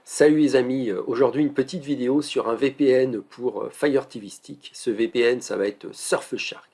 Salut les amis, aujourd'hui une petite vidéo sur un VPN pour Fire TV Stick. Ce VPN, ça va être Surfshark.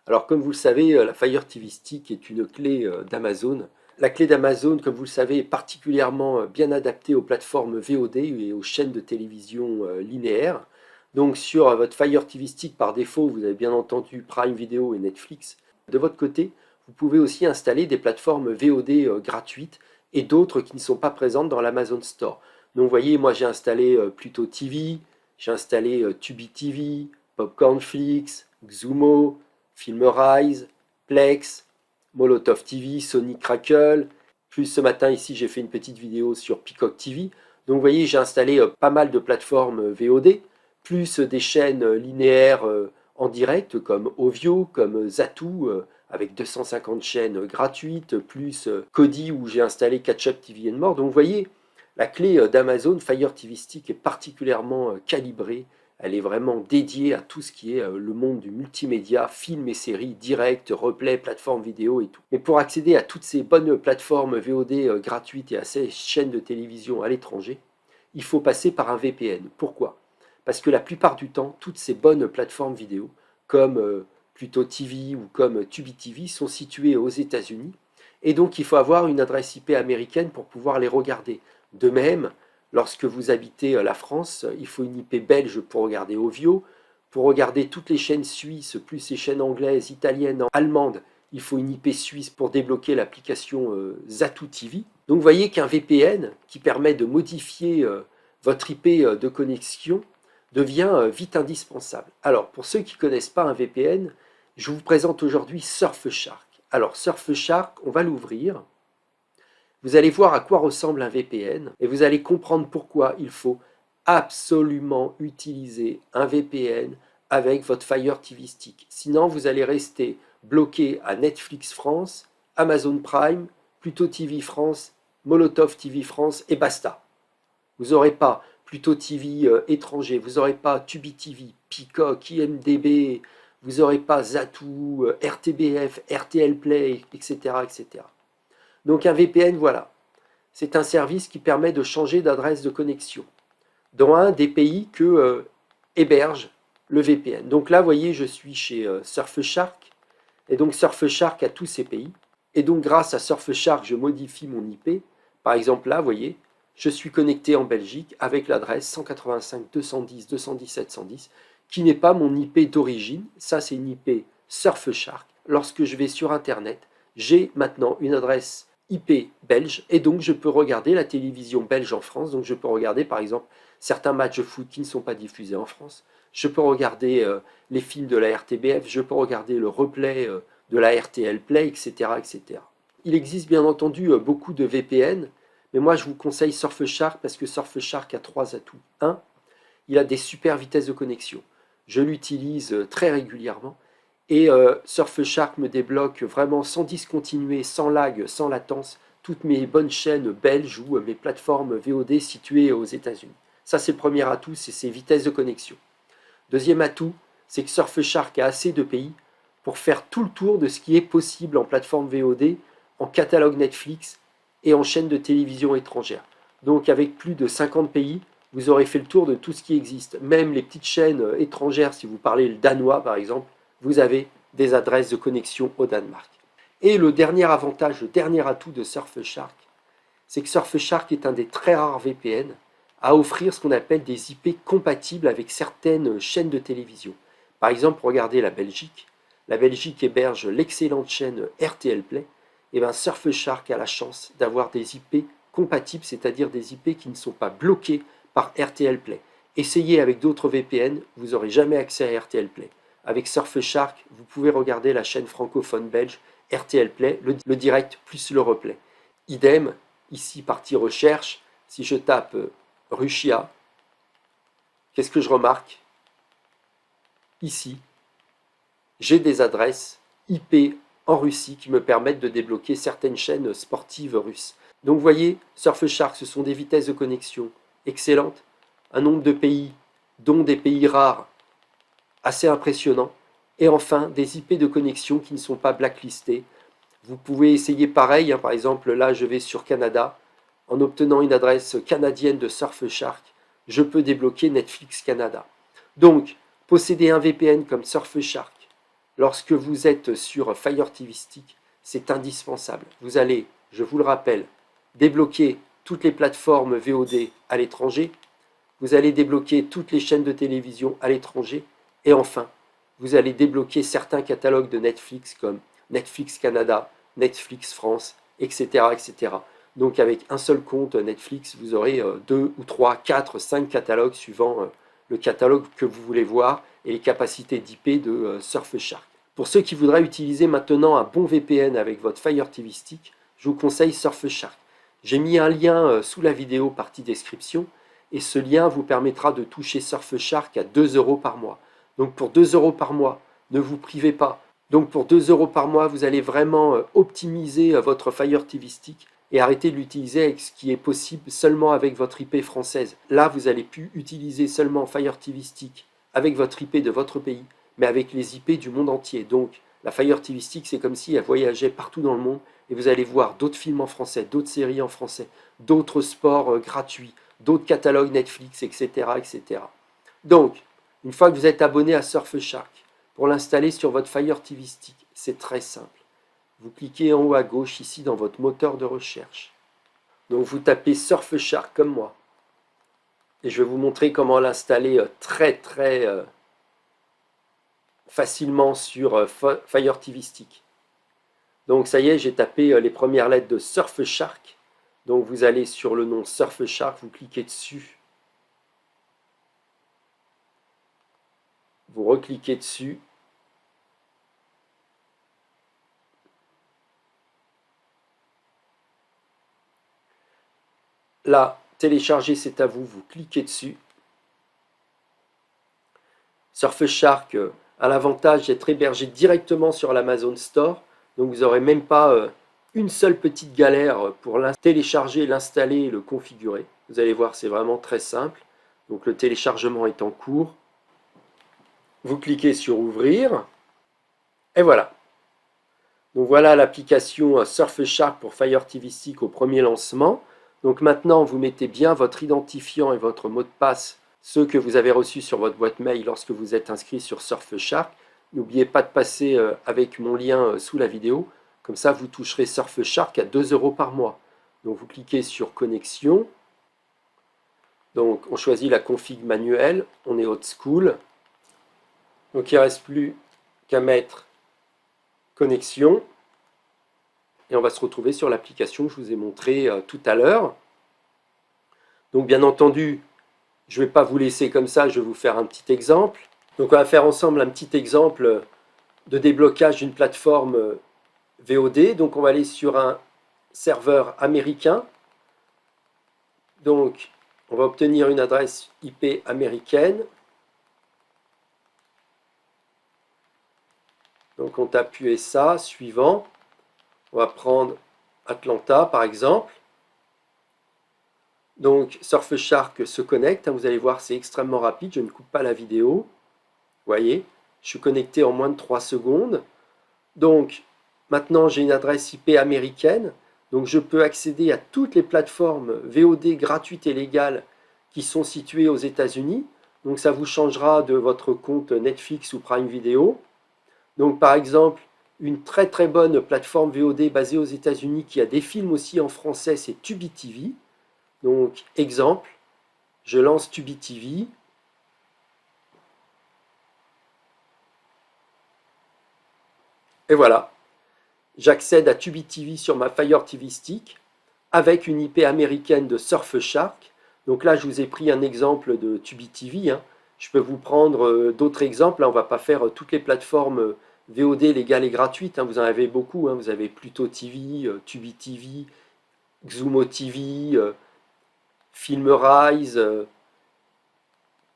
Alors comme vous le savez, la Fire TV Stick est une clé d'Amazon. La clé d'Amazon, comme vous le savez, est particulièrement bien adaptée aux plateformes VOD et aux chaînes de télévision linéaires. Donc sur votre Fire TV Stick, par défaut, vous avez bien entendu Prime Video et Netflix. De votre côté, vous pouvez aussi installer des plateformes VOD gratuites et d'autres qui ne sont pas présentes dans l'Amazon Store. Donc vous voyez, moi j'ai installé Pluto TV, j'ai installé Tubi TV, Popcornflix, Xumo, Filmrise, Plex, Molotov TV, Sony Crackle. Plus ce matin ici j'ai fait une petite vidéo sur Peacock TV. Donc vous voyez, j'ai installé pas mal de plateformes VOD, plus des chaînes linéaires en direct comme Ovio, comme Zatou, avec 250 chaînes gratuites, plus Kodi où j'ai installé Catch-Up TV and More. Donc vous voyez, la clé d'Amazon Fire TV Stick est particulièrement calibrée. Elle est vraiment dédiée à tout ce qui est le monde du multimédia, films et séries, direct, replay, plateforme vidéo et tout. Mais pour accéder à toutes ces bonnes plateformes VOD gratuites et à ces chaînes de télévision à l'étranger, il faut passer par un VPN. Pourquoi? Parce que la plupart du temps, toutes ces bonnes plateformes vidéo, comme Pluto TV ou comme Tubi TV, sont situées aux États-Unis. Et donc, il faut avoir une adresse IP américaine pour pouvoir les regarder. De même, lorsque vous habitez la France, il faut une IP belge pour regarder Ovio. Pour regarder toutes les chaînes suisses, plus les chaînes anglaises, italiennes, allemandes, il faut une IP suisse pour débloquer l'application Zatou TV. Donc vous voyez qu'un VPN qui permet de modifier votre IP de connexion devient vite indispensable. Alors pour ceux qui ne connaissent pas un VPN, je vous présente aujourd'hui Surfshark. Alors Surfshark, on va l'ouvrir. Vous allez voir à quoi ressemble un VPN et vous allez comprendre pourquoi il faut absolument utiliser un VPN avec votre Fire TV Stick. Sinon, vous allez rester bloqué à Netflix France, Amazon Prime, Pluto TV France, Molotov TV France et basta. Vous n'aurez pas Pluto TV étranger, vous n'aurez pas Tubi TV, Peacock, IMDB, vous n'aurez pas Zatou, RTBF, RTL Play, etc., etc. Donc un VPN, voilà, c'est un service qui permet de changer d'adresse de connexion dans un des pays que héberge le VPN. Donc là, vous voyez, je suis chez Surfshark, et donc Surfshark a tous ces pays. Et donc grâce à Surfshark, je modifie mon IP. Par exemple là, vous voyez, je suis connecté en Belgique avec l'adresse 185.210.217.110, qui n'est pas mon IP d'origine. Ça, c'est une IP Surfshark. Lorsque je vais sur Internet, j'ai maintenant une adresse IP belge et donc je peux regarder la télévision belge en France. Donc je peux regarder par exemple certains matchs de foot qui ne sont pas diffusés en France. Je peux regarder les films de la RTBF, je peux regarder le replay de la RTL Play, etc., etc. Il existe bien entendu beaucoup de VPN, mais moi je vous conseille Surfshark parce que Surfshark a 3 atouts. 1, il a des super vitesses de connexion. Je l'utilise très régulièrement. Et Surfshark me débloque vraiment sans discontinuer, sans lag, sans latence, toutes mes bonnes chaînes belges ou mes plateformes VOD situées aux États-Unis. Ça, c'est le premier atout, c'est ses vitesses de connexion. Deuxième atout, c'est que Surfshark a assez de pays pour faire tout le tour de ce qui est possible en plateforme VOD, en catalogue Netflix et en chaîne de télévision étrangère. Donc avec plus de 50 pays, vous aurez fait le tour de tout ce qui existe. Même les petites chaînes étrangères, si vous parlez le danois par exemple, vous avez des adresses de connexion au Danemark. Et le dernier avantage, le dernier atout de Surfshark, c'est que Surfshark est un des très rares VPN à offrir ce qu'on appelle des IP compatibles avec certaines chaînes de télévision. Par exemple, regardez la Belgique. La Belgique héberge l'excellente chaîne RTL Play. Et bien Surfshark a la chance d'avoir des IP compatibles, c'est-à-dire des IP qui ne sont pas bloqués par RTL Play. Essayez avec d'autres VPN, vous n'aurez jamais accès à RTL Play. Avec Surfshark, vous pouvez regarder la chaîne francophone belge RTL Play, le direct plus le replay. Idem, ici partie recherche, si je tape Russia, qu'est-ce que je remarque? Ici, j'ai des adresses IP en Russie qui me permettent de débloquer certaines chaînes sportives russes. Donc vous voyez, Surfshark, ce sont des vitesses de connexion excellentes, un nombre de pays, dont des pays rares, assez impressionnant, et enfin des IP de connexion qui ne sont pas blacklistés. Vous pouvez essayer pareil, par exemple là je vais sur Canada, en obtenant une adresse canadienne de Surfshark, je peux débloquer Netflix Canada. Donc, posséder un VPN comme Surfshark, lorsque vous êtes sur Fire TV Stick, c'est indispensable. Vous allez, je vous le rappelle, débloquer toutes les plateformes VOD à l'étranger, vous allez débloquer toutes les chaînes de télévision à l'étranger, et enfin, vous allez débloquer certains catalogues de Netflix comme Netflix Canada, Netflix France, etc. etc. Donc avec un seul compte Netflix, vous aurez 2 ou 3, 4, 5 catalogues suivant le catalogue que vous voulez voir et les capacités d'IP de Surfshark. Pour ceux qui voudraient utiliser maintenant un bon VPN avec votre Fire TV Stick, je vous conseille Surfshark. J'ai mis un lien sous la vidéo partie description et ce lien vous permettra de toucher Surfshark à 2 € par mois. Donc pour 2 € par mois, ne vous privez pas. Donc pour 2 € par mois, vous allez vraiment optimiser votre Fire TV Stick et arrêter de l'utiliser avec ce qui est possible seulement avec votre IP française. Là, vous allez plus utiliser seulement Fire TV Stick avec votre IP de votre pays, mais avec les IP du monde entier. Donc la Fire TV Stick, c'est comme si elle voyageait partout dans le monde et vous allez voir d'autres films en français, d'autres séries en français, d'autres sports gratuits, d'autres catalogues Netflix, etc., etc. Donc, une fois que vous êtes abonné à Surfshark, pour l'installer sur votre Fire TV Stick, c'est très simple. Vous cliquez en haut à gauche ici dans votre moteur de recherche. Donc vous tapez Surfshark comme moi. Et je vais vous montrer comment l'installer très facilement sur Fire TV Stick. Donc ça y est, j'ai tapé les premières lettres de Surfshark. Donc vous allez sur le nom Surfshark, vous cliquez dessus. Vous recliquez dessus. Là, télécharger, c'est à vous, vous cliquez dessus. Surfshark a l'avantage d'être hébergé directement sur l'Amazon Store, donc vous n'aurez même pas une seule petite galère pour télécharger, l'installer et le configurer. Vous allez voir, c'est vraiment très simple. Donc le téléchargement est en cours. Vous cliquez sur Ouvrir, et voilà. Donc voilà l'application Surfshark pour Fire TV Stick au premier lancement. Donc maintenant, vous mettez bien votre identifiant et votre mot de passe, ceux que vous avez reçus sur votre boîte mail lorsque vous êtes inscrit sur Surfshark. N'oubliez pas de passer avec mon lien sous la vidéo. Comme ça, vous toucherez Surfshark à 2 € par mois. Donc vous cliquez sur Connexion. Donc on choisit la config manuelle. On est old school. Donc il ne reste plus qu'à mettre Connexion. Et on va se retrouver sur l'application que je vous ai montré tout à l'heure. Donc bien entendu, je ne vais pas vous laisser comme ça, je vais vous faire un petit exemple. Donc on va faire ensemble un petit exemple de déblocage d'une plateforme VOD. Donc on va aller sur un serveur américain. Donc on va obtenir une adresse IP américaine. Donc on tape USA, suivant. On va prendre Atlanta par exemple. Donc Surfshark se connecte, vous allez voir c'est extrêmement rapide, je ne coupe pas la vidéo. Vous voyez, je suis connecté en moins de 3 secondes. Donc maintenant j'ai une adresse IP américaine, donc je peux accéder à toutes les plateformes VOD gratuites et légales qui sont situées aux États-Unis. Donc ça vous changera de votre compte Netflix ou Prime Video. Donc par exemple, une très bonne plateforme VOD basée aux États-Unis qui a des films aussi en français, c'est Tubi TV. Donc exemple, je lance Tubi TV. Et voilà, j'accède à Tubi TV sur ma Fire TV Stick avec une IP américaine de Surfshark. Donc là, je vous ai pris un exemple de Tubi TV. Je peux vous prendre d'autres exemples. Là, on ne va pas faire toutes les plateformes VOD légales et gratuites. Vous en avez beaucoup. Vous avez Pluto TV, Tubi TV, Xumo TV, Filmrise,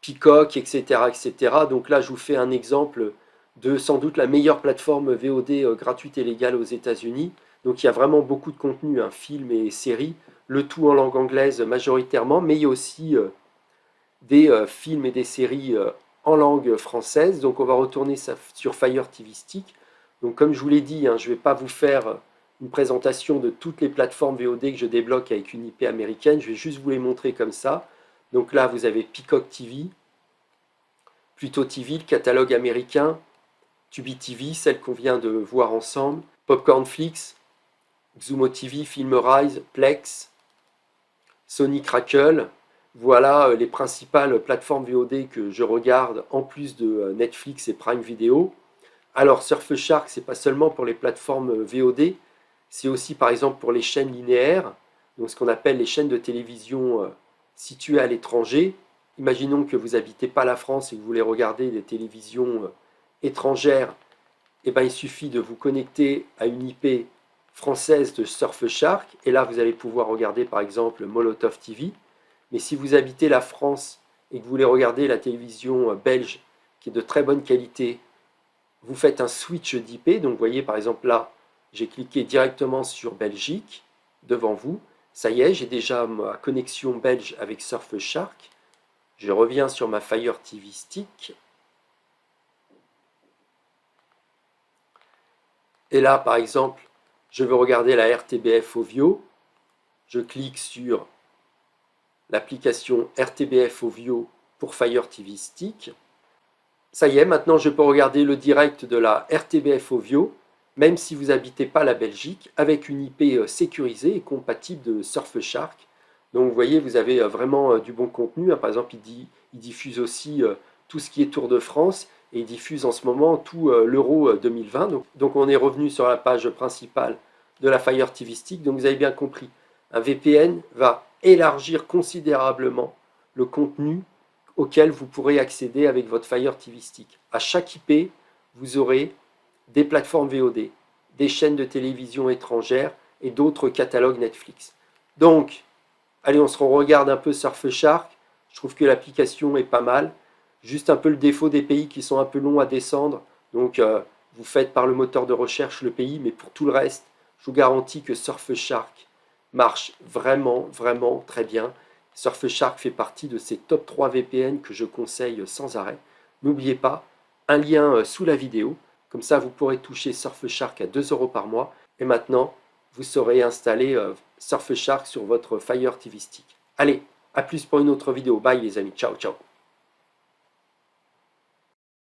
Peacock, etc., etc. Donc là, je vous fais un exemple de sans doute la meilleure plateforme VOD gratuite et légale aux États-Unis. Donc il y a vraiment beaucoup de contenu, films et séries, le tout en langue anglaise majoritairement, mais il y a aussi des films et des séries en langue française. Donc on va retourner sur Fire TV Stick. Donc comme je vous l'ai dit, je ne vais pas vous faire une présentation de toutes les plateformes VOD que je débloque avec une IP américaine. Je vais juste vous les montrer comme ça. Donc là, vous avez Peacock TV, Pluto TV, le catalogue américain, Tubi TV, celle qu'on vient de voir ensemble, Popcorn Flix, Xumo TV, Filmrise, Plex, Sony Crackle. Voilà les principales plateformes VOD que je regarde en plus de Netflix et Prime Video. Alors Surfshark, c'est pas seulement pour les plateformes VOD, c'est aussi par exemple pour les chaînes linéaires, donc ce qu'on appelle les chaînes de télévision situées à l'étranger. Imaginons que vous n'habitez pas la France et que vous voulez regarder des télévisions étrangères. Eh ben, il suffit de vous connecter à une IP française de Surfshark, et là vous allez pouvoir regarder par exemple Molotov TV. Mais si vous habitez la France et que vous voulez regarder la télévision belge qui est de très bonne qualité, vous faites un switch d'IP. Donc vous voyez par exemple là, j'ai cliqué directement sur Belgique devant vous. Ça y est, j'ai déjà ma connexion belge avec Surfshark. Je reviens sur ma Fire TV Stick. Et là, par exemple, je veux regarder la RTBF Ovio. Je clique sur l'application RTBF Ovio pour Fire TV Stick. Ça y est, maintenant je peux regarder le direct de la RTBF Ovio, même si vous n'habitez pas la Belgique, avec une IP sécurisée et compatible de Surfshark. Donc vous voyez, vous avez vraiment du bon contenu. Par exemple, il diffuse aussi tout ce qui est Tour de France, et il diffuse en ce moment tout l'Euro 2020. Donc on est revenu sur la page principale de la Fire TV Stick. Donc vous avez bien compris, un VPN va élargir considérablement le contenu auquel vous pourrez accéder avec votre Fire TV Stick. À chaque IP, vous aurez des plateformes VOD, des chaînes de télévision étrangères et d'autres catalogues Netflix. Donc, allez, on se regarde un peu Surfshark. Je trouve que l'application est pas mal. Juste un peu le défaut des pays qui sont un peu longs à descendre. Donc, vous faites par le moteur de recherche le pays, mais pour tout le reste, je vous garantis que Surfshark marche vraiment, vraiment très bien. Surfshark fait partie de ces top 3 VPN que je conseille sans arrêt. N'oubliez pas, un lien sous la vidéo. Comme ça, vous pourrez toucher Surfshark à 2 € par mois. Et maintenant, vous saurez installer Surfshark sur votre Fire TV Stick. Allez, à plus pour une autre vidéo. Bye les amis, ciao, ciao.